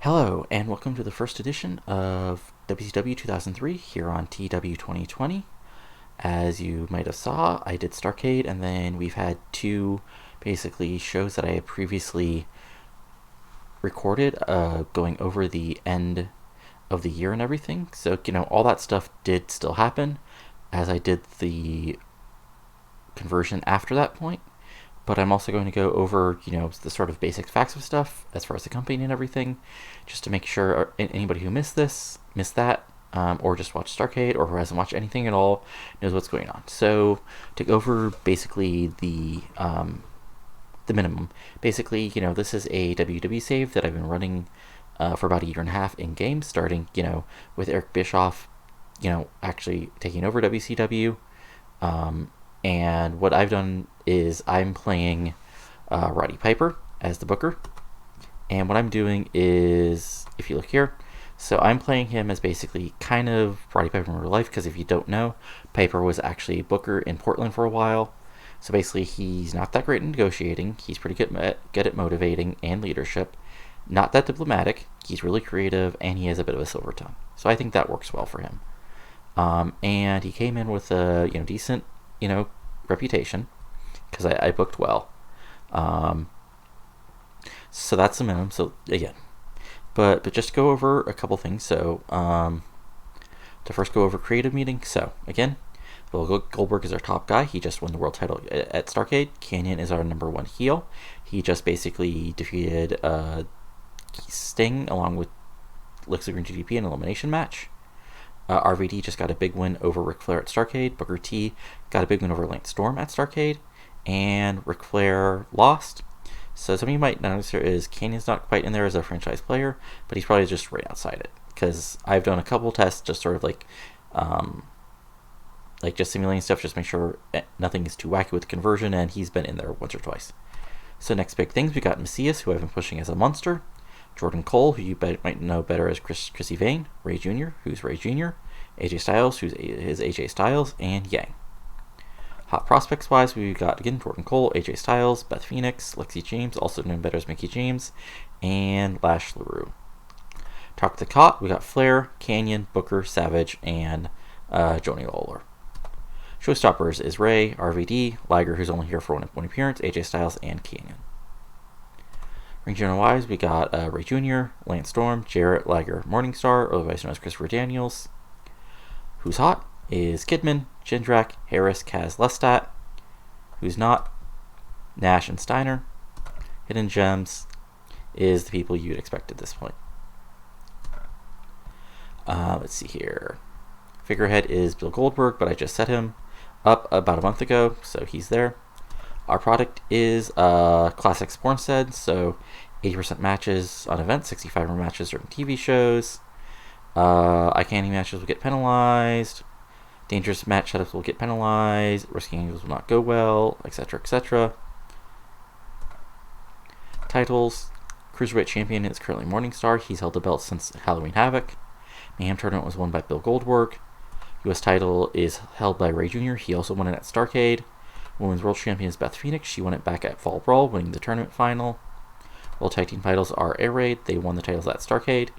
Hello, and welcome to the first edition of WCW 2003 here on TEW 2020. As you might have saw, I did Starrcade, and then we've had two basically shows that I had previously recorded going over the end of the year and everything. So, all that stuff did still happen as I did the conversion after that point. But I'm also going to go over, the sort of basic facts of stuff as far as the company and everything, just to make sure anybody who missed that, or just watched Starrcade, or who hasn't watched anything at all, knows what's going on. So to go over basically the minimum. Basically, this is a WWE save that I've been running for about a year and a half in game, starting, with Eric Bischoff, actually taking over WCW. And what I've done is I'm playing Roddy Piper as the booker. And what I'm doing is, if you look here, so I'm playing him as basically kind of Roddy Piper in real life, because if you don't know, Piper was actually a booker in Portland for a while. So basically, he's not that great in negotiating. He's pretty good at motivating and leadership. Not that diplomatic. He's really creative, and he has a bit of a silver tongue. So I think that works well for him. And he came in with a decent reputation, because I booked well. So that's the minimum. So again, but just go over a couple things. So to first go over creative meeting. So again, Goldberg is our top guy. He just won the world title at Starrcade. Kanyon is our number one heel. He just basically defeated Sting along with Lex Luger and GDP in an elimination match. RVD just got a big win over Ric Flair at Starrcade. Booker T got a big win over Lance Storm at Starrcade. And Ric Flair lost. So something you might notice here is Kanyon's not quite in there as a franchise player, but he's probably just right outside it. Because I've done a couple tests, just sort of like just simulating stuff, just make sure nothing is too wacky with conversion, and he's been in there once or twice. So next big things, we got Macias, who I've been pushing as a monster. Jordan Cole, who you might know better as Chrissy Vane. Ray Jr., who's Ray Jr. AJ Styles, who's AJ Styles, and Yang. Hot prospects wise, we got again Jordan Cole, AJ Styles, Beth Phoenix, Lexi James, also known better as Mickey James, and Lash LaRue. Talk to the Cot, we got Flair, Kanyon, Booker, Savage, and Johnny Lawler. Showstoppers is Ray, RVD, Liger, who's only here for one appearance, AJ Styles, and Kanyon. Ring general wise, we got Ray Jr., Lance Storm, Jarrett, Liger, Morningstar, otherwise known as Christopher Daniels. Who's hot is Kidman, Jindrak, Harris, Kaz, Lestat. Who's not? Nash and Steiner. Hidden gems is the people you'd expect at this point. Let's see here. Figurehead is Bill Goldberg, but I just set him up about a month ago, so he's there. Our product is Classic Spornstead, so 80% matches on events, 65% matches during TV shows. Eye-candy matches will get penalized. Dangerous match setups will get penalized. Risky angles will not go well, etc., etc. Titles. Cruiserweight Champion is currently Morningstar. He's held the belt since Halloween Havoc. Mayhem Tournament was won by Bill Goldberg. U.S. title is held by Ray Jr. He also won it at Starrcade. Women's World Champion is Beth Phoenix. She won it back at Fall Brawl, winning the tournament final. World Tag Team titles are Air Raid. They won the titles at Starrcade.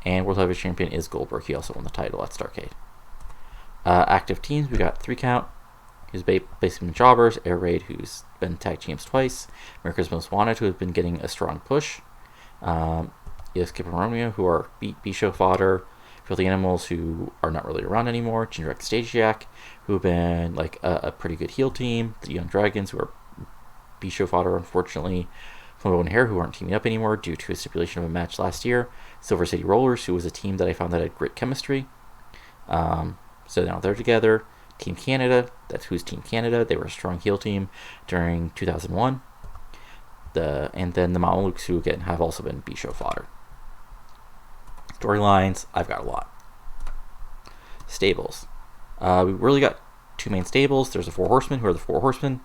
And World Heavyweight Champion is Goldberg. He also won the title at Starrcade. Active teams, we got 3 count. Who's basically been jobbers. Air Raid, who's been tag champs twice. America's Most Wanted, who has been getting a strong push. Skip and Romeo, who are B-show fodder. Filthy Animals, who are not really around anymore. Jindrak Stasiak, who have been like a pretty good heel team. The Young Dragons, who are B-show fodder, unfortunately. Flambeau and Hair, who aren't teaming up anymore due to a stipulation of a match last year. Silver City Rollers, who was a team that I found that had great chemistry. So now they're together. Team Canada, that's who's Team Canada. They were a strong heel team during 2001. And then the Mamalukes, who again have also been B-show fodder. Storylines, I've got a lot. Stables. We really got 2 main stables. There's the 4 Horsemen, who are the 4 Horsemen.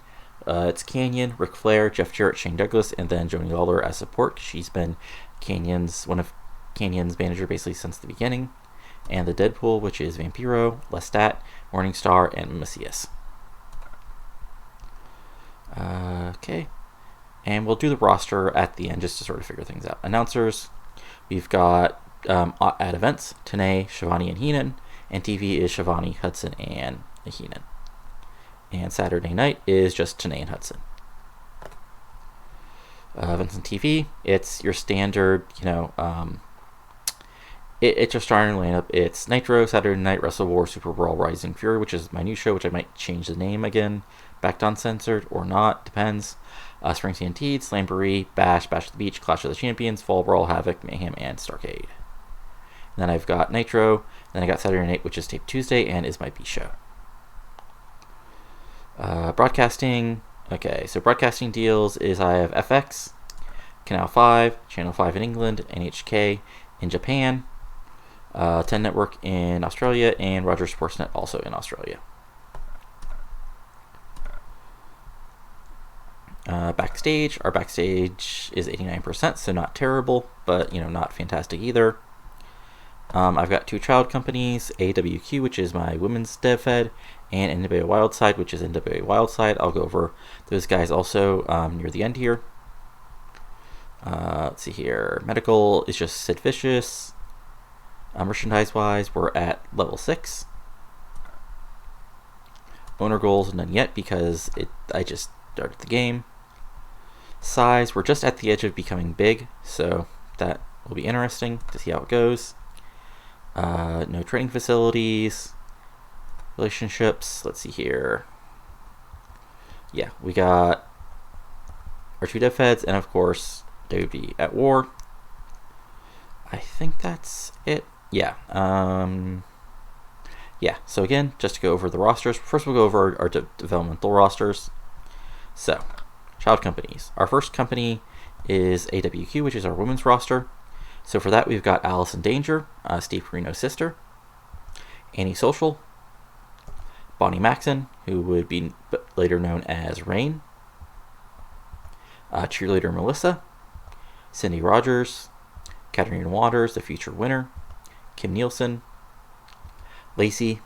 It's Kanyon, Ric Flair, Jeff Jarrett, Shane Douglas, and then Johnny Lawler as support. She's been one of Kanyon's manager basically since the beginning. And the Deadpool, which is Vampiro, Lestat, Morningstar, and Macias. Okay. And we'll do the roster at the end just to sort of figure things out. Announcers, We've got at events, Tenay, Shivani, and Heenan. And TV is Shivani, Hudson, and Heenan. And Saturday night is just Tenay and Hudson. Events on TV, it's your standard, it's your starting lineup. It's Nitro, Saturday Night, WrestleWar, Super Brawl, Rising Fury, which is my new show, which I might change the name again, back to Uncensored, or not, depends. Spring TNT, Slamboree, Bash at the Beach, Clash of the Champions, Fall Brawl, Havoc, Mayhem, and Starcade. And then I've got Nitro, then I got Saturday Night, which is Tape Tuesday, and is my B show. Broadcasting. Okay, so broadcasting deals is I have FX, Canal 5, Channel 5 in England, NHK in Japan, 10 Network in Australia, and Rogers Sportsnet also in Australia. Backstage. Our Backstage is 89%, so not terrible, but not fantastic either. I've got 2 child companies, AWQ, which is my women's dev fed, and NWA Wildside, which is NWA Wildside. I'll go over those guys also near the end here. Let's see here. Medical is just Sid Vicious. Merchandise-wise, we're at level 6. Owner goals, none yet, because I just started the game. Size, we're just at the edge of becoming big, so that will be interesting to see how it goes. No training facilities. Relationships, let's see here. Yeah, we got our 2 dev feds, and of course, WB at War. I think that's it. Yeah. So again, just to go over the rosters. First, we'll go over our developmental rosters. So, child companies. Our first company is AWQ, which is our women's roster. So for that, we've got Allison Danger, Steve Carino's sister, Annie Social, Bonnie Maxon, who would be later known as Rain, cheerleader Melissa, Cindy Rogers, Katarina Waters, the future winner, Kim Nielsen, Lacey,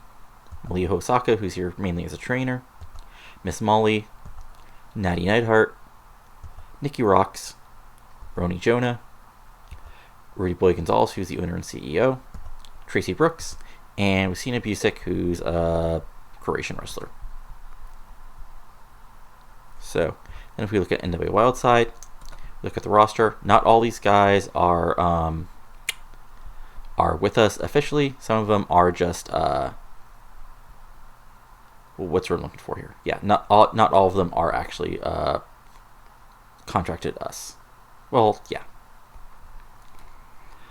Malia Hosaka, who's here mainly as a trainer, Miss Molly, Natty Neidhart, Nikki Rocks, Roni Jonah, Rudy Boy Gonzalez, who's the owner and CEO, Tracy Brooks, and Wacina Busick, who's a Croatian wrestler. So, then if we look at NWA Wildside, look at the roster. Not all these guys are with us officially. Some of them are just what's we're looking for here? Yeah, not all of them are actually contracted us. Well, yeah.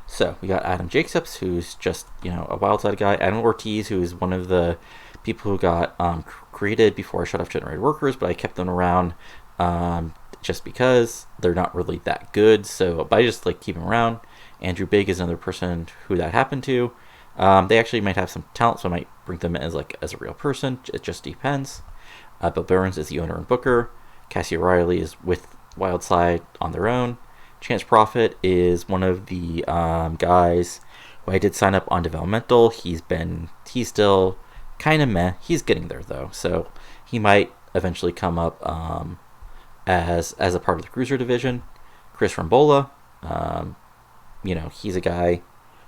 So we got Adam Jacobs, who's just a Wildside guy. Adam Ortiz, who is one of the people who got created before I shut off Generated Workers, but I kept them around just because they're not really that good. So, but I just keep them around. Andrew Big is another person who that happened to. They actually might have some talent, so I might bring them in as a real person. It just depends. Bill Burns is the owner and booker. Cassie O'Reilly is with Wildside on their own. Chance Profit is one of the guys who I did sign up on developmental. He's still kind of meh. He's getting there though, so he might eventually come up as a part of the cruiser division. Chris Rambola, he's a guy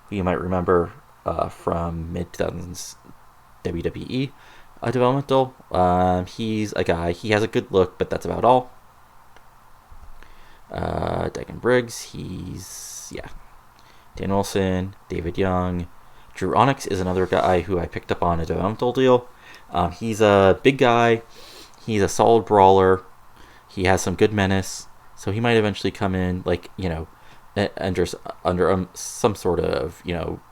who you might remember from mid-2000s WWE developmental. He's a guy. He has a good look, but that's about all. Dagan Briggs, Dan Wilson, David Young. Drew Onyx is another guy who I picked up on a developmental deal. He's a big guy. He's a solid brawler. He has some good menace, so he might eventually come in under some sort of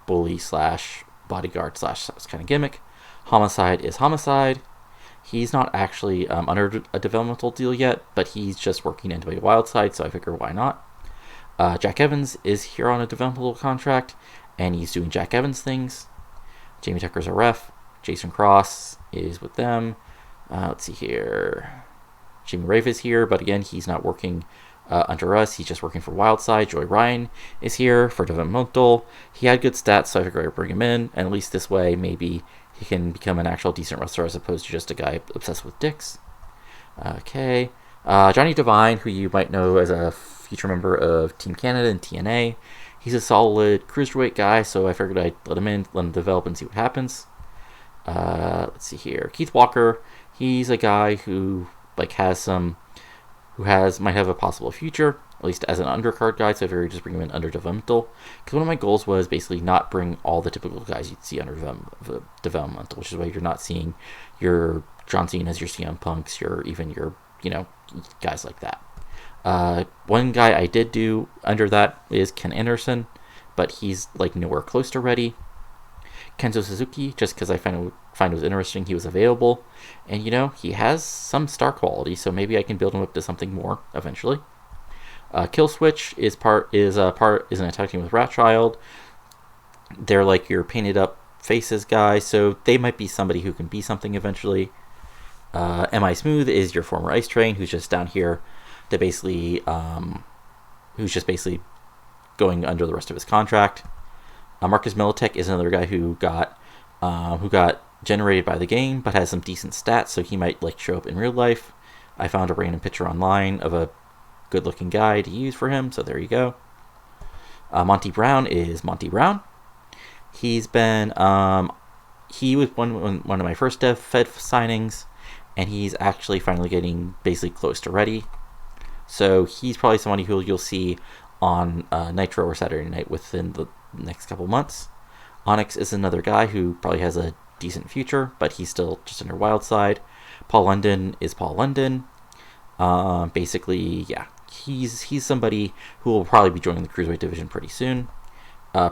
bully / bodyguard / kind of gimmick. Homicide is Homicide. He's not actually under a developmental deal yet, but he's just working into a Wildside, so I figure why not. Jack Evans is here on a developmental contract, and he's doing Jack Evans things. Jamie Tucker's a ref. Jason Cross is with them. Let's see here. Jimmy Rave is here, but again, he's not working under us. He's just working for Wildside. Joey Ryan is here for developmental. He had good stats, so I figured I'd bring him in, and at least this way, maybe he can become an actual decent wrestler as opposed to just a guy obsessed with dicks. Okay. Johnny Devine, who you might know as a future member of Team Canada and TNA. He's a solid cruiserweight guy, so I figured I'd let him in, let him develop, and see what happens. Let's see here. Keith Walker. He's a guy who might have a possible future, at least as an undercard guy. So I figured just bring him in under developmental. Because one of my goals was basically not bring all the typical guys you'd see under developmental, which is why you're not seeing your John Cena's, your CM Punks, your guys like that. One guy I did do under that is Ken Anderson, but he's like nowhere close to ready. Kenzo Suzuki, just because I find it was interesting he was available, and he has some star quality, so maybe I can build him up to something more eventually. Killswitch is an attack team with Ratchild. They're like your painted up faces guy, so they might be somebody who can be something eventually. Mi Smooth is your former Ice Train, who's just down here to basically going under the rest of his contract. Marcus Milotic is another guy who got generated by the game, but has some decent stats, so he might show up in real life. I found a random picture online of a good-looking guy to use for him, so there you go. Monty Brown is Monty Brown. He's been he was one of my first Dev Fed signings, and he's actually finally getting basically close to ready. So he's probably somebody who you'll see on Nitro or Saturday Night within the next couple months. Onyx is another guy who probably has a decent future, but he's still just under Wild Side. Paul London is Paul London. Basically, yeah, he's somebody who will probably be joining the Cruiserweight division pretty soon.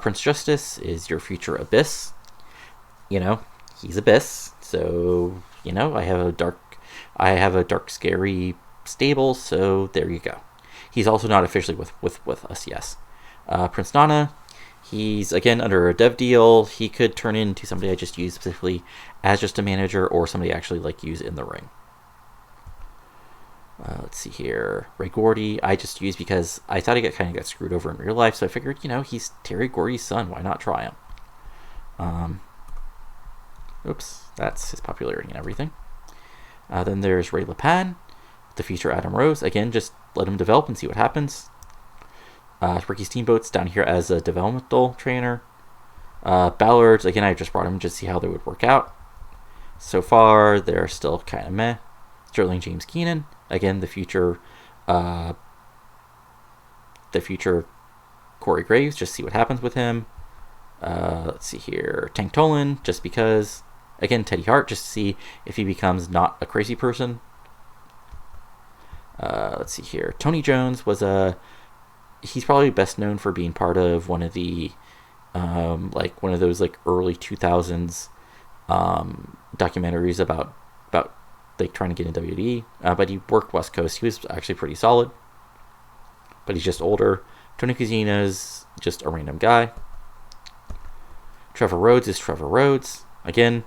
Prince Justice is your future Abyss. He's Abyss, so I have a dark scary stable, so there you go. He's also not officially with us, yes. Prince Nana, he's again under a dev deal. He could turn into somebody I just use specifically as just a manager, or somebody I actually use in the ring. Let's see here. Ray Gordy, I just used because I thought he kind of got screwed over in real life, so I figured, he's Terry Gordy's son. Why not try him? Oops, that's his popularity and everything. Then there's Ray LePan, the future Adam Rose. Again, just let him develop and see what happens. Ricky Steamboat's down here as a developmental trainer. Ballards, again, I just brought him just to see how they would work out. So far, they're still kind of meh. Sterling James Keenan, again, the future Corey Graves, just see what happens with him. Let's see here. Tank Tolan, just because. Again, Teddy Hart, just to see if he becomes not a crazy person. Let's see here. Tony Jones he's probably best known for being part of one of the one of those early 2000s documentaries about trying to get into WWE, but he worked West Coast. He was actually pretty solid, but he's just older. Tony Kozina's just a random guy. Trevor Rhodes is Trevor Rhodes. Again,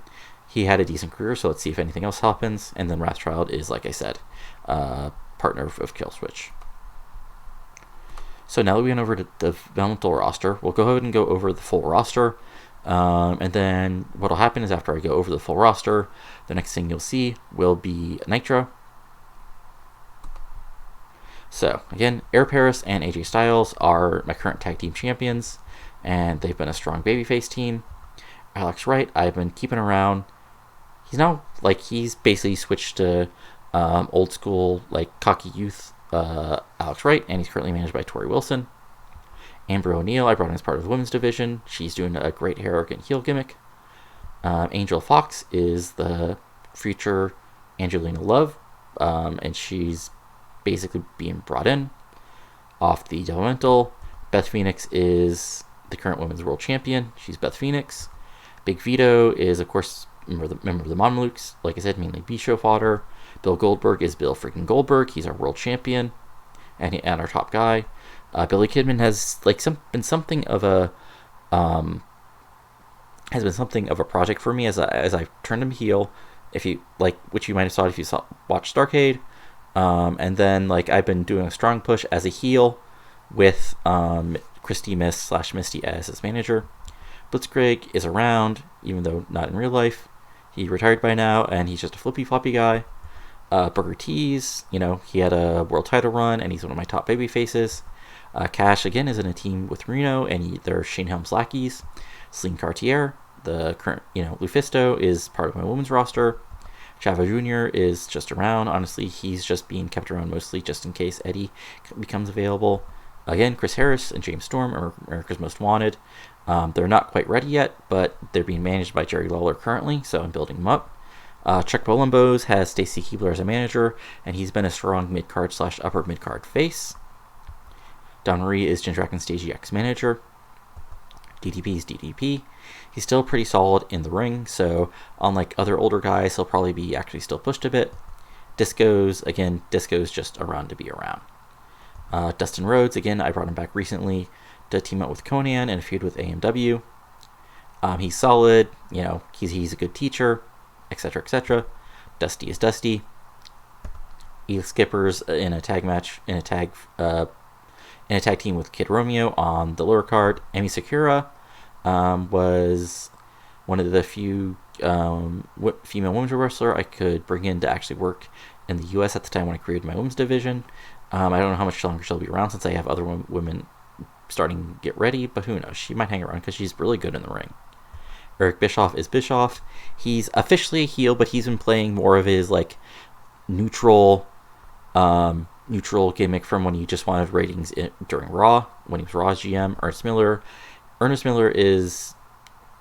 he had a decent career, so let's see if anything else happens. And then Wrathchild is, like I said, partner of Killswitch. So now that we went over to the developmental roster, we'll go ahead and go over the full roster. And then what will happen is after I go over the full roster, the next thing you'll see will be Nitro. So again, Air Paris and AJ Styles are my current tag team champions, and they've been a strong babyface team. Alex Wright, I've been keeping around. He's now he's basically switched to old school cocky youth Alex Wright, and he's currently managed by Tori Wilson. Amber O'Neal, I brought in as part of the women's division. She's doing a great arrogant heel gimmick. Angel Fox is the future Angelina Love, and she's basically being brought in off the developmental. Beth Phoenix is the current women's world champion. She's Beth Phoenix. Big Vito is, of course, member of the Mamelukes. Like I said, mainly Bischoff fodder. Bill Goldberg is Bill freaking Goldberg. He's our world champion and our top guy. Billy Kidman has been something of a project for me as I've turned him heel. If you which you might have saw if you watched Starrcade, and then I've been doing a strong push as a heel with Christy Misty as his manager. Blitzkrieg is around, even though not in real life. He retired by now, and he's just a flippy floppy guy. Booker T's, he had a world title run, and he's one of my top baby faces. Cash, again, is in a team with Reno, and they're Shane Helms lackeys. Celine Cartier, the current, Lufisto, is part of my women's roster. Chavo Jr. is just around. Honestly, he's just being kept around mostly just in case Eddie becomes available. Again, Chris Harris and James Storm are America's Most Wanted. They're not quite ready yet, but they're being managed by Jerry Lawler currently, so I'm building them up. Chuck Bolembos has Stacy Keebler as a manager, and he's been a strong mid-card / upper mid-card face. Don Marie is Ginger and Stagey X manager. DDP is DDP. He's still pretty solid in the ring, so unlike other older guys, he'll probably be actually still pushed a bit. Disco's just around to be around. Dustin Rhodes, again, I brought him back recently to team up with Conan and a feud with AMW. He's solid, he's a good teacher, etc., etc. Dusty is Dusty. Edith Skipper's in a tag match, in a tag team with Kid Romeo on the lower card. Emi Sakura was one of the few female women's wrestler I could bring in to actually work in the U.S. at the time when I created my women's division. I don't know how much longer she'll be around since I have other women starting to get ready, but who knows? She might hang around because she's really good in the ring. Eric Bischoff is Bischoff. He's officially a heel, but he's been playing more of his neutral gimmick from when he just wanted ratings during Raw, when he was Raw's GM. Ernest Miller is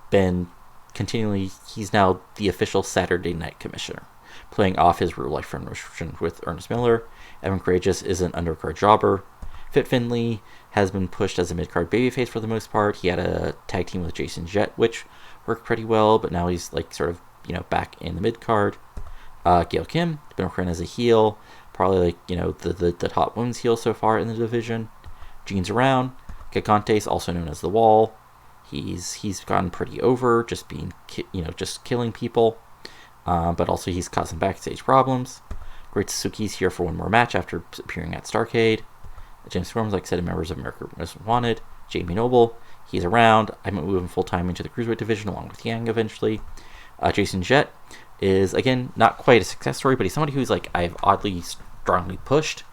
been continually, he's now the official Saturday Night Commissioner, playing off his real life friendship with Ernest Miller. Evan Courageous is an undercard jobber. Fit Finley has been pushed as a mid-card babyface for the most part. He had a tag team with Jason Jett, which worked pretty well, but now he's back in the mid-card. Gail Kim has been working as a heel, probably the top women's heel so far in the division. Gene's around. Gigantes, also known as The Wall. He's gotten pretty over, just being just killing people, but also he's caused some backstage problems. Great Suzuki's here for one more match after appearing at Starrcade. James Storm's, like I said, members of America Most Wanted. Jamie Noble, he's around. I might move him full-time into the Cruiserweight division along with Yang eventually. Jason Jett is, again, not quite a success story, but he's somebody who's I've oddly strongly pushed.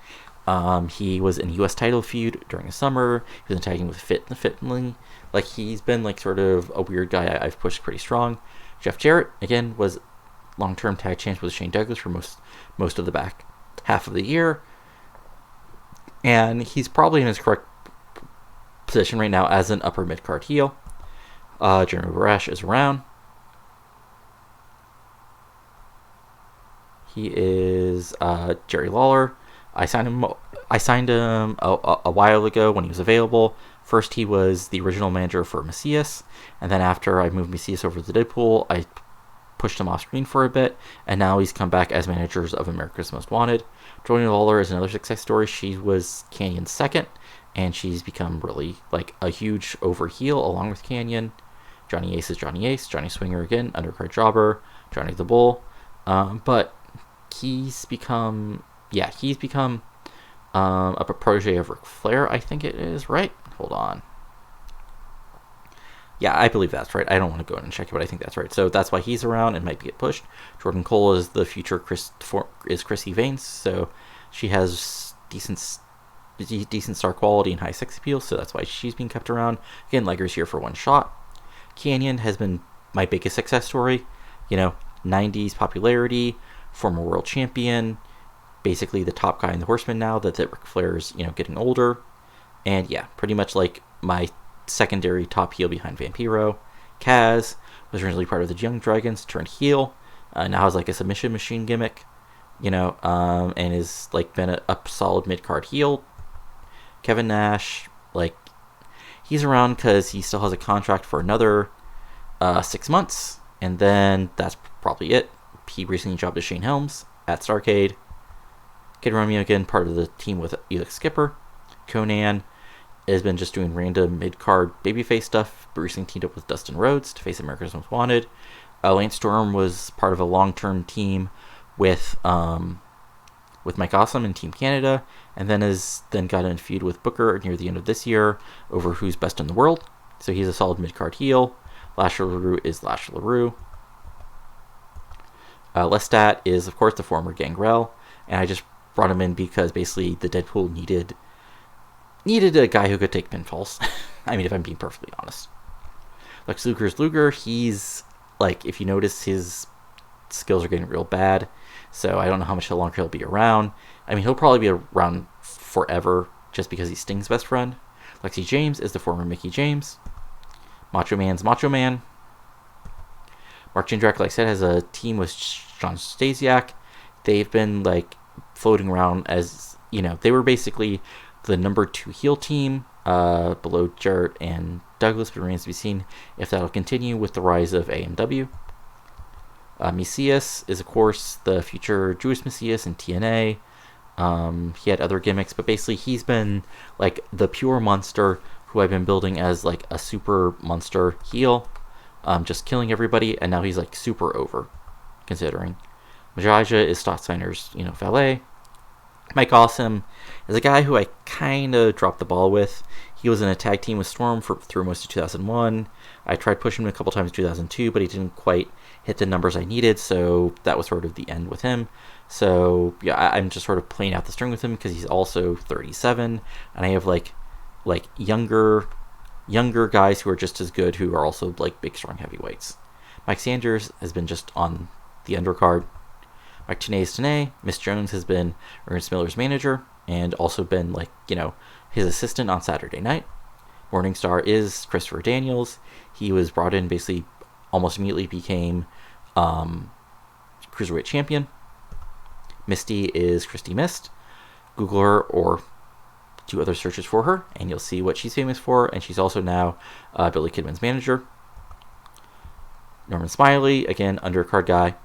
He was in a U.S. title feud during the summer. He was in tagging with Fitling. He's been sort of a weird guy I've pushed pretty strong. Jeff Jarrett, again, was long-term tag champs with Shane Douglas for most of the back half of the year. And he's probably in his correct position right now as an upper mid-card heel. Jeremy Barash is around. He is Jerry Lawler. I signed him a while ago when he was available. First, he was the original manager for Macias, and then after I moved Macias over to Deadpool, I pushed him off screen for a bit, and now he's come back as managers of America's Most Wanted. Joni Lawler is another success story. She was Canyon's second, and she's become really a huge over heel along with Canyon. Johnny Ace is Johnny Ace. Johnny Swinger, again, undercard jobber. Johnny the Bull. But he's become a protege of Ric Flair, I think it is, right? Hold on. Yeah, I believe that's right. I don't want to go in and check it, but I think that's right. So that's why he's around and might get pushed. Jordan Cole is the future Chrissy Vance, so she has decent star quality and high sex appeal, so that's why she's being kept around. Again, Liger's here for one shot. Canyon has been my biggest success story. 90s popularity, former world champion, basically the top guy in the Horsemen now that Ric Flair's, getting older. And yeah, pretty much my secondary top heel behind Vampiro. Kaz was originally part of the Young Dragons, turned heel, now has a submission machine gimmick, and is been a solid mid-card heel. Kevin Nash, he's around because he still has a contract for another 6 months, and then that's probably it. He recently jobbed to Shane Helms at Starrcade. Kid Romeo, again, part of the team with Elix Skipper. Conan has been just doing random mid-card babyface stuff, but recently teamed up with Dustin Rhodes to face America's Most Wanted. Lance Storm was part of a long-term team with Mike Awesome and Team Canada, and then got in a feud with Booker near the end of this year over who's best in the world. So he's a solid mid-card heel. Lasher LaRue is Lasher LaRue. Lestat is, of course, the former Gangrel, and I just brought him in because basically the Deadpool needed a guy who could take pinfalls. I mean, if I'm being perfectly honest. Lex Luger's Luger, he's, like, if you notice, his skills are getting real bad, so I don't know how much longer he'll be around. I mean, he'll probably be around forever just because he's Sting's best friend. Lexi James is the former Mickey James. Macho Man's Macho Man. Mark Jindrak, like I said, has a team with John Stasiak. They've been, like, floating around as, you know, they were basically the number 2 heel team below Jarrett and Douglas, but remains to be seen if that'll continue with the rise of AMW. Messias is, of course, the future Jewish Messias in TNA. He had other gimmicks, but basically he's been, like, the pure monster who I've been building as, like, a super monster heel, just killing everybody, and now he's, like, super over, considering. Majaja is Scott Steiner's, you know, valet. Mike Awesome is a guy who I kind of dropped the ball with. He was in a tag team with Storm through most of 2001. I tried pushing him a couple times in 2002, but he didn't quite hit the numbers I needed, so that was sort of the end with him. So, yeah, I'm just sort of playing out the string with him because he's also 37, and I have, like younger guys who are just as good who are also, like, big, strong heavyweights. Mike Sanders has been just on the undercard. Mike Tenay is Tenay. Miss Jones has been Ernest Miller's manager and also been, like, you know, his assistant on Saturday night. Morningstar is Christopher Daniels. He was brought in, basically almost immediately became Cruiserweight champion. Misty is Christy Mist. Google her or do other searches for her, and you'll see what she's famous for, and she's also now Billy Kidman's manager. Norman Smiley, again, undercard guy.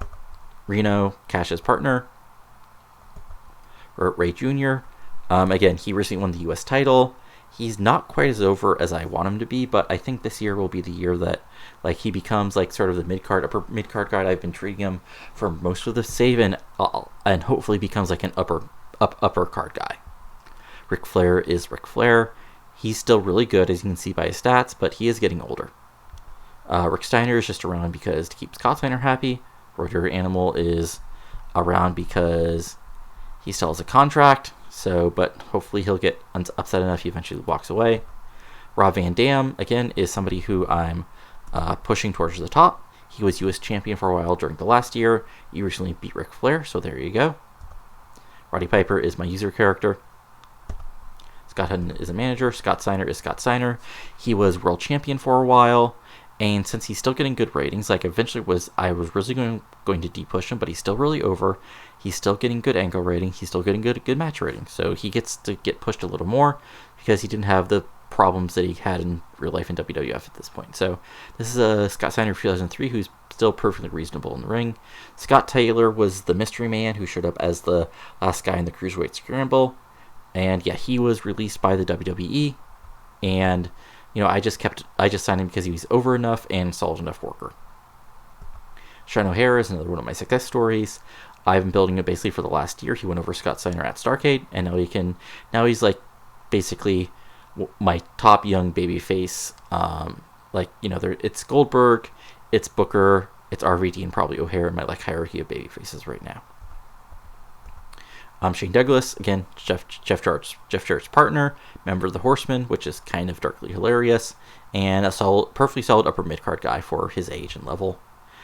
Reno, Cash's partner. Ray Jr., again, he recently won the U.S. title. He's not quite as over as I want him to be, but I think this year will be the year that, like, he becomes, like, sort of the upper mid-card guy. I've been treating him for most of the save, and hopefully becomes, like, an upper card guy. Ric Flair is Ric Flair. He's still really good, as you can see by his stats, but he is getting older. Rick Steiner is just around because to keep Scott Steiner happy. Roger Animal is around because he still has a contract, but hopefully he'll get upset enough he eventually walks away. Rob Van Dam, again, is somebody who I'm pushing towards the top. He was U.S. champion for a while during the last year. He recently beat Ric Flair, so there you go. Roddy Piper is my user character. Scott Hutton is a manager. Scott Steiner is Scott Steiner. He was world champion for a while, and since he's still getting good ratings, like, eventually I was really going to de-push him, but he's still really over. He's still getting good angle rating. He's still getting good match rating. So he gets to get pushed a little more because he didn't have the problems that he had in real life in WWF at this point. So this is Scott Steiner 2003, who's still perfectly reasonable in the ring. Scott Taylor was the mystery man who showed up as the last guy in the Cruiserweight Scramble. And yeah, he was released by the WWE. And, you know, I just signed him because he was over enough and solid enough worker. Sean O'Hara is another one of my success stories. I've been building it basically for the last year. He went over Scott Steiner at Starrcade, and now he's like basically my top young baby face. Like, you know, it's Goldberg, it's Booker, it's RVD, and probably O'Hara in my, like, hierarchy of baby faces right now. Shane Douglas, again, Jeff Jarrett's partner, member of the Horsemen, which is kind of darkly hilarious, and a perfectly solid upper mid-card guy for his age and level.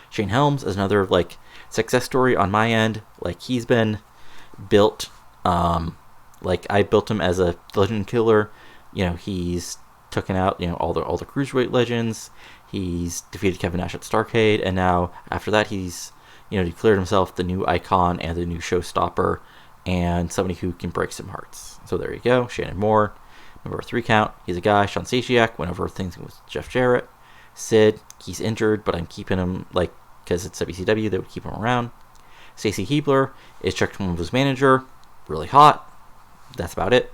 Shane Helms is another, like, success story on my end. Like, he's been built, like, I built him as a legend killer. You know, he's taken out, you know, all the Cruiserweight legends. He's defeated Kevin Nash at Starrcade, and now, after that, he's, you know, declared himself the new icon and the new showstopper, and somebody who can break some hearts. So there you go. Shannon Moore, number 3 count. He's a guy. Sean Stasiak went over things with Jeff Jarrett. Sid, he's injured, but I'm keeping him, like, because it's WCW, they would keep him around. Stacy Hebler is Chuck Palumbo's manager. Really hot. That's about it.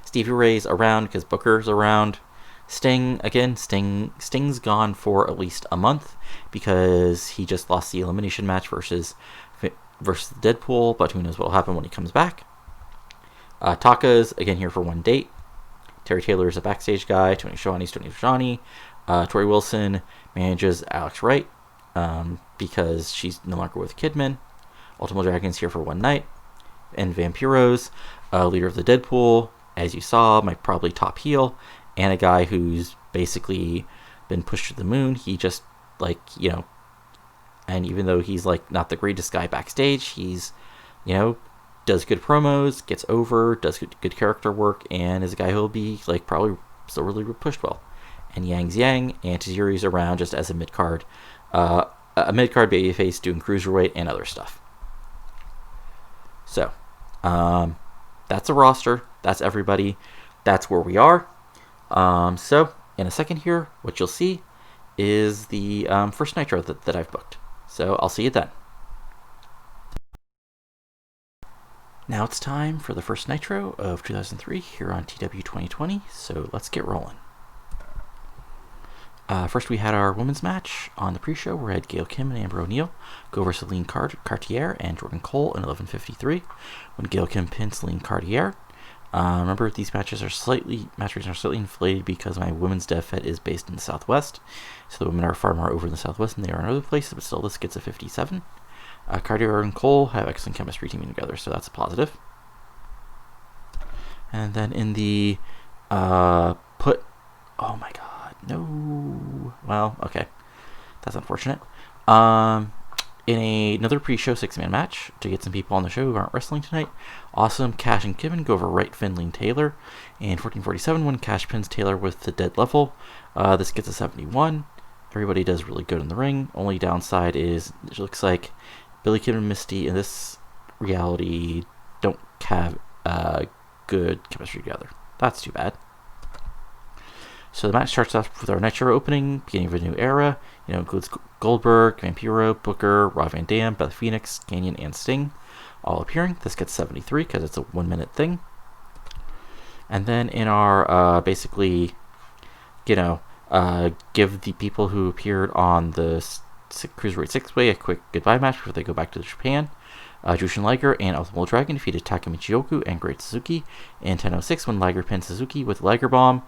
Stevie Ray's around because Booker's around. Sting, again, Sting's gone for at least a month because he just lost the elimination match versus Deadpool, but who knows what will happen when he comes back. Taka's, again, here for one date. Terry Taylor is a backstage guy. Tony Schiavone's Tony Schiavone. Tori Wilson manages Alex Wright. because she's no longer with Kidman. Ultimate Dragon's here for one night. And Vampiros, leader of the Deadpool, as you saw, my probably top heel, and a guy who's basically been pushed to the moon. He just, like, you know, and even though he's, like, not the greatest guy backstage, he's, you know, does good promos, gets over, does good character work, and is a guy who'll be, like, probably still really pushed well. And Yang's Yang, and Tajiri's around just as a mid-card babyface doing cruiserweight and other stuff. So, that's a roster. That's everybody. That's where we are. So, in a second here, what you'll see is the first Nitro that I've booked. So, I'll see you then. Now it's time for the first Nitro of 2003 here on TEW 2020. So, let's get rolling. First, we had our women's match on the pre-show. We had Gail Kim and Amber O'Neal go over Celine Cartier and Jordan Cole in 11:53 when Gail Kim pinned Celine Cartier. Remember, these matches are slightly inflated because my women's dev fed is based in the Southwest, so the women are far more over in the Southwest than they are in other places, but still this gets a 57. Cartier and Cole have excellent chemistry teaming together, so that's a positive. And then in the oh my god. No. Well, okay. That's unfortunate. In another pre-show 6-man match to get some people on the show who aren't wrestling tonight, Awesome, Cash, and Kevin go over Wright, Finley, and Taylor. And 14:47 when Cash pins Taylor with the dead level. This gets a 71. Everybody does really good in the ring. Only downside is it looks like Billy Kid and Misty in this reality don't have good chemistry together. That's too bad. So the match starts off with our Nitro opening, beginning of a new era. You know, includes Goldberg, Vampiro, Booker, Rob Van Dam, Beth Phoenix, Kanyon, and Sting all appearing. This gets 73 because it's a 1-minute thing. And then in our basically, you know, give the people who appeared on the Cruiserweight 6-Way a quick goodbye match before they go back to Japan. Jushin Liger and Ultimate Dragon defeated Taka Michioku and Great Suzuki in 10:06 when Liger pinned Suzuki with Liger Bomb.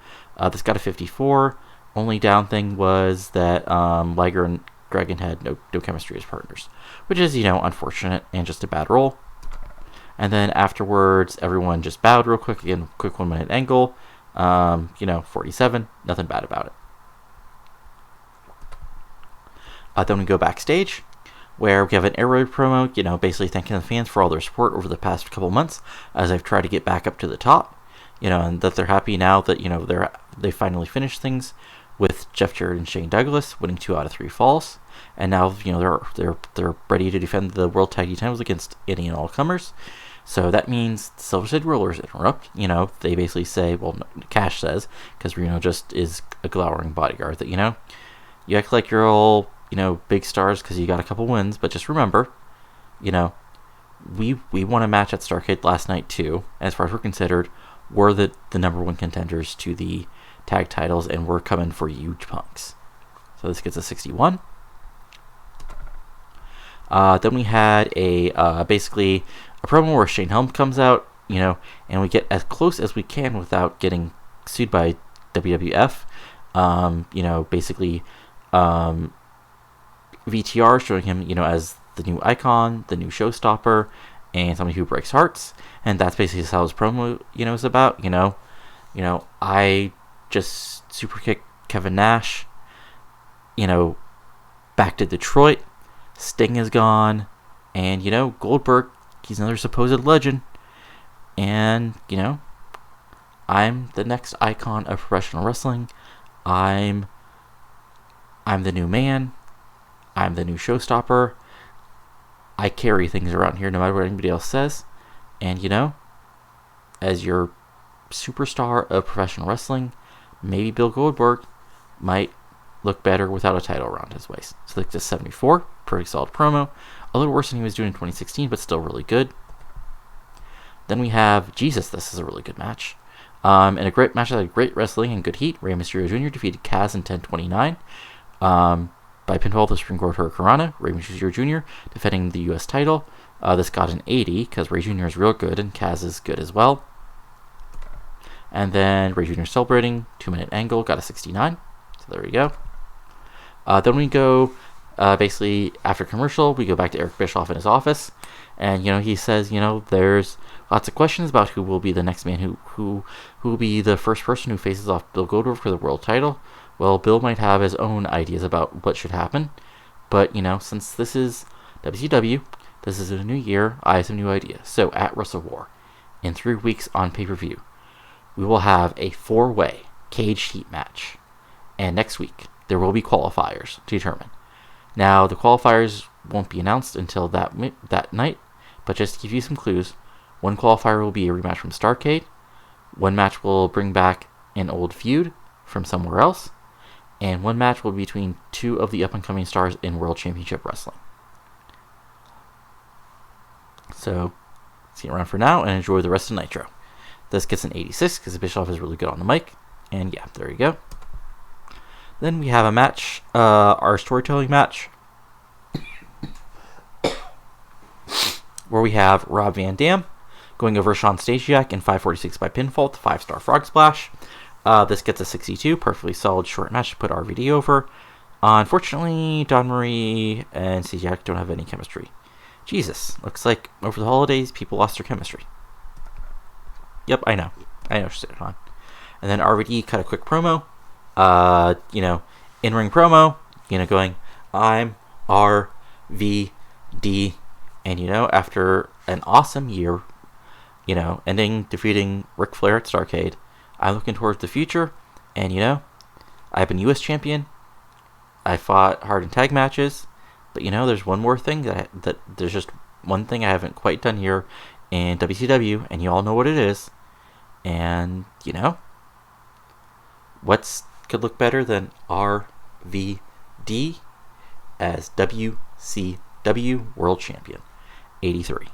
This got a 54. Only down thing was that Liger and Dragon had no chemistry as partners, which is, you know, unfortunate and just a bad roll. And then afterwards, everyone just bowed real quick. Again, quick 1-minute angle. You know, 47. Nothing bad about it. Then we go backstage, where we have an air raid promo, you know, basically thanking the fans for all their support over the past couple months as I've tried to get back up to the top, you know, and that they're happy now that, you know, they finally finished things with Jeff Jarrett and Shane Douglas winning 2 out of 3 falls, and now, you know, they're ready to defend the World Tag Team titles against any and all comers. So that means the Silver State Rollers interrupt. You know, they basically say, well, Cash says, because Reno just is a glowering bodyguard, that, you know, you act like you're all, you know, big stars because you got a couple wins, but just remember, you know, we won a match at Starrcade last night too. As far as we're considered, we're the number 1 contenders to the tag titles, and we're coming for huge punks. So this gets a 61. Then we had a basically a promo where Shane Helm comes out, you know, and we get as close as we can without getting sued by WWF. You know, basically, VTR showing him, you know, as the new icon, the new showstopper, and somebody who breaks hearts, and that's basically how his promo, you know, is about. You know, I just super kicked Kevin Nash, you know, back to Detroit. Sting is gone, and, you know, Goldberg, he's another supposed legend, and, you know, I'm the next icon of professional wrestling. I'm the new man. I'm the new showstopper. I carry things around here no matter what anybody else says. And, you know, as your superstar of professional wrestling, maybe Bill Goldberg might look better without a title around his waist. So like just 74, pretty solid promo. A little worse than he was doing in 2016, but still really good. Then we have Jesus. This is a really good match. In a great match that had great wrestling and good heat, Rey Mysterio Jr. defeated Kaz in 10:29. By pinfall, the Supreme Court Hurricanrana. Rey Mysterio Jr. defending the U.S. title. This got an 80 because Rey Jr. is real good and Kaz is good as well. And then Rey Jr. celebrating, 2-minute angle, got a 69. So there we go. Then we go Basically, after commercial, we go back to Eric Bischoff in his office, and he says, there's lots of questions about who will be the next man, who will be the first person who faces off Bill Goldberg for the world title. Well, Bill might have his own ideas about what should happen, but since this is WCW, this is a new year, I have some new ideas. So at WrestleWar, in 3 weeks on pay-per-view, we will have a 4-way cage heat match, and next week there will be qualifiers to determine. Now, the qualifiers won't be announced until that night, but just to give you some clues, one qualifier will be a rematch from Starrcade, one match will bring back an old feud from somewhere else, and one match will be between 2 of the up-and-coming stars in World Championship Wrestling. So, see you around for now, and enjoy the rest of Nitro. This gets an 86, because Bischoff is really good on the mic, and yeah, there you go. Then we have a match, our storytelling match, where we have Rob Van Dam going over Sean Stasiak in 546 by pinfall with 5-star frog splash. This gets a 62, perfectly solid short match to put RVD over. Unfortunately, Don Marie and Stasiak don't have any chemistry. Jesus, looks like over the holidays, people lost their chemistry. Yep, I know. On. And then RVD cut a quick promo. In-ring promo, going, I'm RVD. And, after an awesome year, ending defeating Ric Flair at Starrcade, I'm looking towards the future. And, I've been U.S. champion. I fought hard in tag matches. But, there's one more thing that there's just one thing I haven't quite done here in WCW, and you all know what it is. And, what's could look better than RVD as WCW World Champion? 83.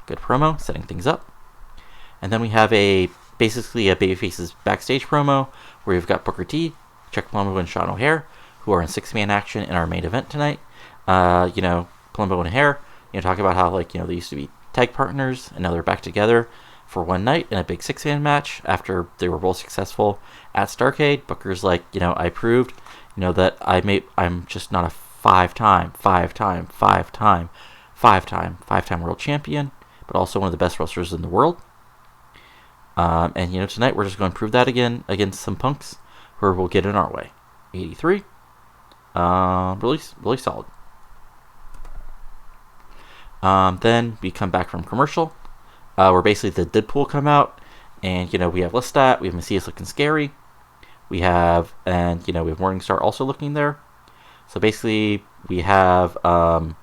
Good promo, setting things up. And then we have basically a Babyface's backstage promo, where we've got Booker T, Chuck Palumbo, and Sean O'Haire, who are in 6-man action in our main event tonight. Palumbo and O'Haire, talk about how, they used to be tag partners, and now they're back together for one night in a big 6-man match after they were both successful at Starrcade. Booker's like, I proved, that I'm just not a five-time world champion, but also one of the best wrestlers in the world. And tonight we're just going to prove that again against some punks who will get in our way. 83. Really solid. Then we come back from commercial, where basically the Deadpool come out, and we have Lestat, we have Macias looking scary, we have Morningstar also looking there. So basically we have Vampiro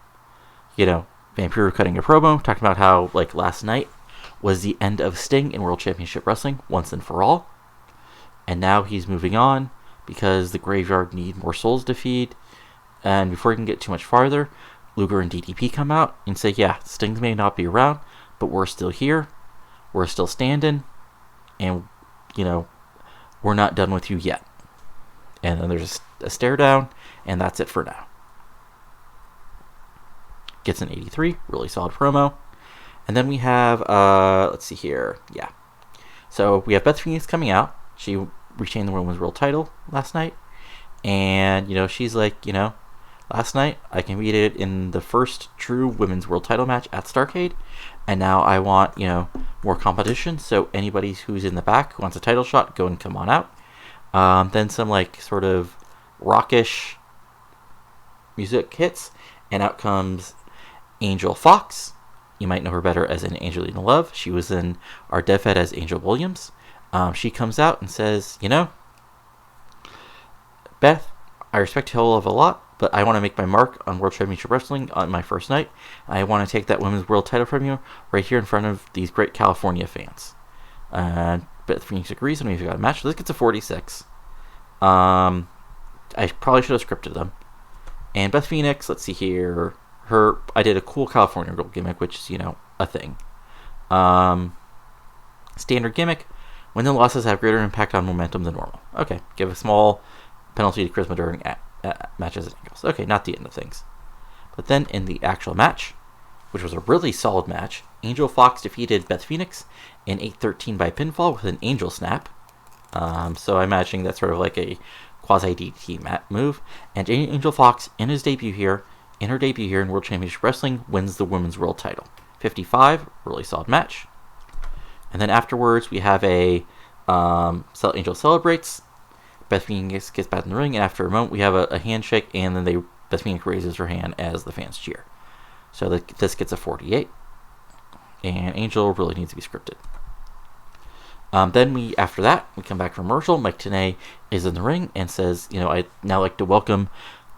cutting a promo, talking about how last night was the end of Sting in World Championship Wrestling once and for all, and now he's moving on because the Graveyard need more souls to feed. And before we can get too much farther, Luger and DDP come out and say, yeah, Sting may not be around, but we're still here, we're still standing, and, we're not done with you yet. And then there's a stare down, and that's it for now. Gets an 83, really solid promo. And then we have, let's see here, yeah. So we have Beth Phoenix coming out. She retained the Women's World title last night. And, she's like, last night I competed in the first true Women's World title match at Starrcade. And now I want, more competition. So anybody who's in the back who wants a title shot, go and come on out. Then some, sort of rockish music hits. And out comes Angel Fox. You might know her better as an Angelina Love. She was in our DevFed as Angel Williams. She comes out and says, Beth, I respect you a lot, but I want to make my mark on World Championship Wrestling on my first night. I want to take that Women's World title from you right here in front of these great California fans. Beth Phoenix agrees, and we've got a match. So this gets a 46. I probably should have scripted them. And Beth Phoenix, let's see here. I did a cool California Girl gimmick, which is, a thing. Standard gimmick. Wins and losses have greater impact on momentum than normal. Okay, give a small penalty to charisma during matches and angles. Okay, not the end of things. But then in the actual match, which was a really solid match, Angel Fox defeated Beth Phoenix in 8-13 by pinfall with an angel snap. So I'm imagining that's sort of like a quasi DDT move, and Angel Fox in her debut here in World Championship Wrestling wins the Women's World Title. 55, really solid match. And then afterwards we have a Angel celebrates. Beth Phoenix gets back in the ring, and after a moment we have a handshake, and then Beth Phoenix raises her hand as the fans cheer. So this gets a 48, and Angel really needs to be scripted. Then after that, we come back from commercial. Mike Tenay is in the ring and says, I'd now like to welcome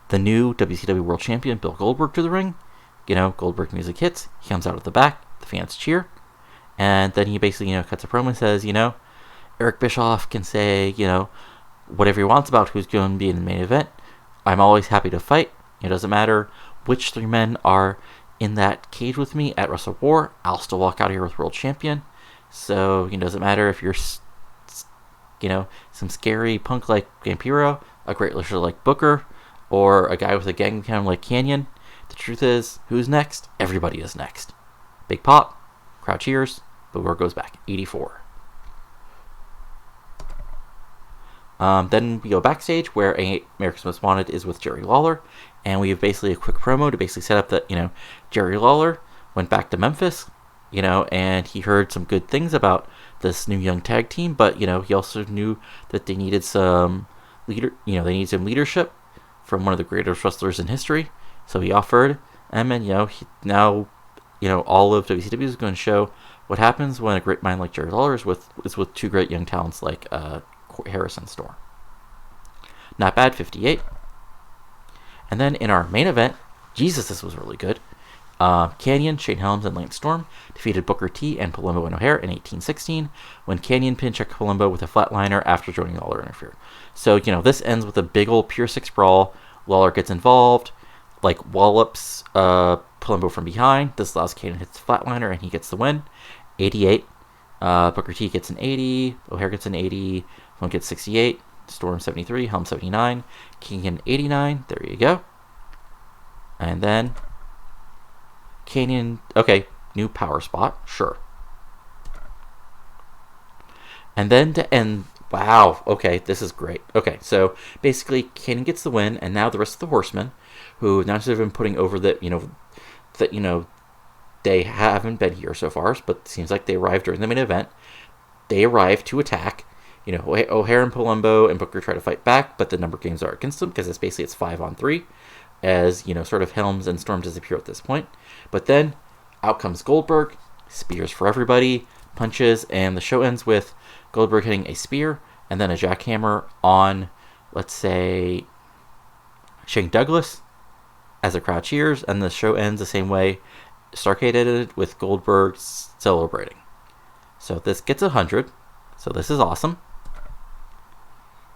the new WCW World Champion, Bill Goldberg, to the ring. Goldberg music hits. He comes out of the back. The fans cheer. And then he basically, cuts a promo and says, Eric Bischoff can say, whatever he wants about who's going to be in the main event. I'm always happy to fight. It doesn't matter which 3 men are in that cage with me at WrestleWar. I'll still walk out of here with World Champion. So, it doesn't matter if you're, some scary punk like Vampiro, a great lister like Booker, or a guy with a gang account like Canyon. The truth is, who's next? Everybody is next. Big pop, crowd cheers, but word goes back. 84. Then we go backstage where America's Most Wanted is with Jerry Lawler, and we have basically a quick promo to basically set up that, Jerry Lawler went back to Memphis, and he heard some good things about this new young tag team, but, he also knew that they needed some leadership from one of the greatest wrestlers in history. So he offered, and now all of WCW is going to show what happens when a great mind like Jerry Lawler is with 2 great young talents like Harrison Storm. Not bad, 58. And then in our main event, Jesus, this was really good. Canyon, Shane Helms, and Lance Storm defeated Booker T and Palumbo and O'Hare in 1816 when Canyon pinned Chuck Palumbo with a flatliner after joining Lawler interfere. So, this ends with a big old Pure 6 brawl. Lawler gets involved, wallops Palumbo from behind. This allows Canyon to hit the flatliner, and he gets the win. 88. Booker T gets an 80. O'Hare gets an 80. One gets 68. Storm 73. Helm 79. Canyon 89. There you go. And then Canyon, okay, new power spot, sure. And then to end, wow, okay, this is great. Okay, so basically Canyon gets the win, and now the rest of the Horsemen, who now have been putting over that they haven't been here so far, but it seems like they arrived during the main event. They arrive to attack. O'Hare and Palumbo and Booker try to fight back, but the number games are against them because it's 5-on-3. As, sort of Helms and Storm disappear at this point. But then, out comes Goldberg, spears for everybody, punches, and the show ends with Goldberg hitting a spear, and then a jackhammer on, let's say, Shane Douglas, as the crowd cheers, and the show ends the same way Starrcade ended, with Goldberg celebrating. So this gets 100, so this is awesome.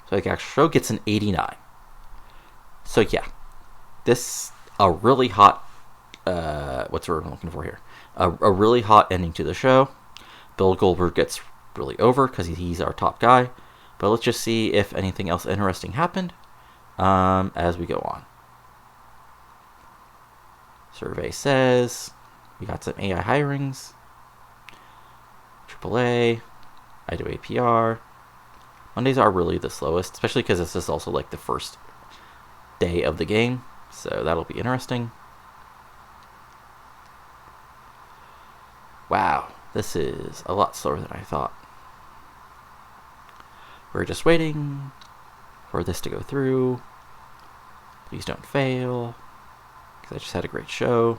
So the actual show gets an 89. So yeah. This, a really hot, what's the word I'm looking for here? A really hot ending to the show. Bill Goldberg gets really over because he's our top guy. But let's just see if anything else interesting happened as we go on. Survey says we got some AI hirings. AAA, I do APR. Mondays are really the slowest, especially because this is also the first day of the game. So that'll be interesting. Wow, this is a lot slower than I thought. We're just waiting for this to go through. Please don't fail, because I just had a great show.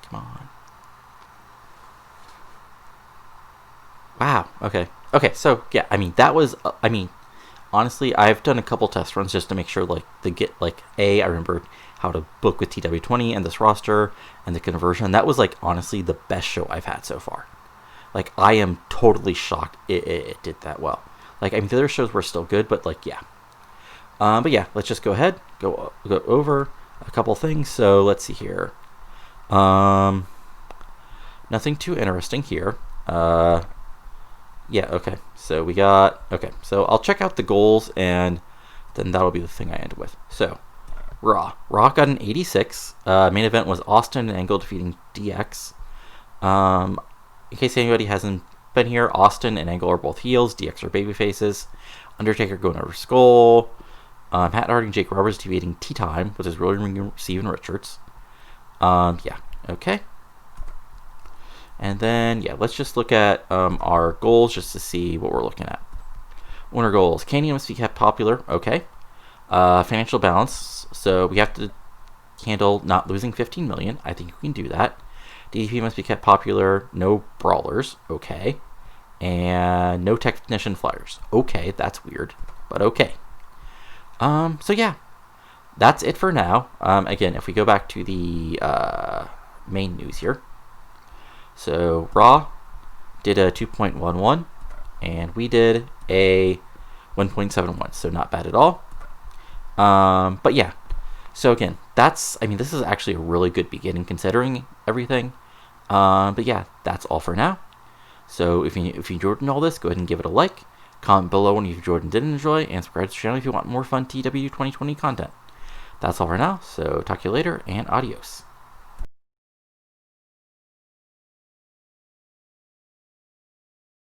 Come on. Wow, okay. Okay, so, yeah, that was, honestly, I've done a couple test runs just to make sure, I remember how to book with TW20 and this roster and the conversion. That was, honestly, the best show I've had so far. I am totally shocked it did that well. The other shows were still good, but, yeah. But, yeah, let's just go ahead, go over a couple things. So, let's see here. Nothing too interesting here. Yeah, okay. So we got... Okay, so I'll check out the goals, and then that'll be the thing I end with. So, Raw. Raw got an 86. Main event was Austin and Angle defeating DX. In case anybody hasn't been here, Austin and Angle are both heels. DX are baby faces. Undertaker going over Skull. Matt Hardy and Jake Roberts defeating Tea Time with his Rolling Ring Steven Richards. Yeah, okay. And then, yeah, let's just look at our goals just to see what we're looking at. Winner goals. Canyon must be kept popular. Okay. Financial balance. So we have to handle not losing $15 million. I think we can do that. DDP must be kept popular. No brawlers. Okay. And no technician flyers. Okay, that's weird, but okay. So yeah, that's it for now. Again, if we go back to the main news here. So Raw did a 2.11, and we did a 1.71. So not bad at all. But yeah. So again, this is actually a really good beginning considering everything. But yeah, that's all for now. So if you enjoyed all this, go ahead and give it a like. Comment below if you enjoyed and didn't enjoy, and subscribe to the channel if you want more fun TEW 2020 content. That's all for now, so talk to you later, and adios.